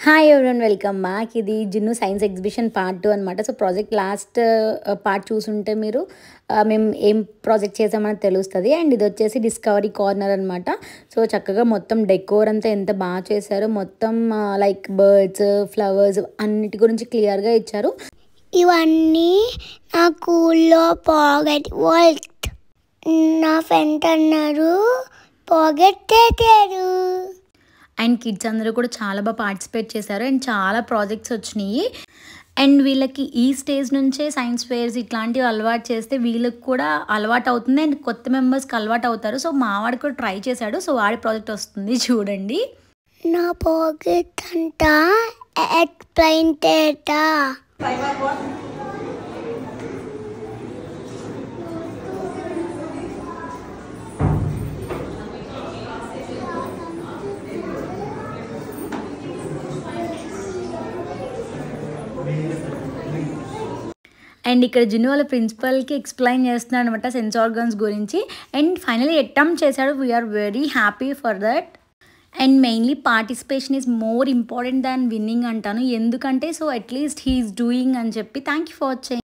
Hi everyone welcome back. ఇది gin science exhibition part 2 అనమాట. So project last part చూసుంటే మీరు మేము ఏం ప్రాజెక్ట్ చేసామని తెలుస్తుంది. అండ్ ఇది వచ్చేసి డిస్కవరీ కార్నర్ అనమాట. సో చక్కగా మొత్తం డెకోర్ అంతా ఎంత బాగా చేశారో, మొత్తం లైక్ బర్డ్స్, ఫ్లవర్స్ అన్నిటి గురించి క్లియర్గా ఇచ్చారు. ఇవన్నీ నా స్కూల్లో ప్రాజెక్ట్ వర్క్. నా ఫ్రెండ్ అన్నారు ప్రాజెక్ట్ చేశారు. అండ్ కిడ్స్ అందరూ కూడా చాలా బాగా పార్టిసిపేట్ చేశారు. అండ్ చాలా ప్రాజెక్ట్స్ వచ్చినాయి. అండ్ వీళ్ళకి ఈ స్టేజ్ నుంచే సైన్స్ ఫేర్స్ ఇట్లాంటివి అలవాటు చేస్తే వీళ్ళకి కూడా అలవాటు అవుతుంది. అండ్ కొత్త మెంబర్స్కి అలవాటు అవుతారు. సో మా వాడు కూడా ట్రై చేశాడు. సో వాడి ప్రాజెక్ట్ వస్తుంది చూడండి. నా ప్రాజెక్ట్ అంతా ఎక్స్ప్లెయిన్ చేస్తా. అండ్ ఇక్కడ జిన్ను వాళ్ళ ప్రిన్సిపల్కి ఎక్స్ప్లెయిన్ చేస్తున్నాడు అనమాట సెన్స్ ఆర్గన్స్ గురించి. అండ్ ఫైనలీ అటెంప్ట్ చేశాడు. We are very happy for that. And mainly participation is more important than winning అంటాను. ఎందుకంటే సో అట్లీస్ట్ హీఈస్ డూయింగ్ అని చెప్పి. Thank you for watching.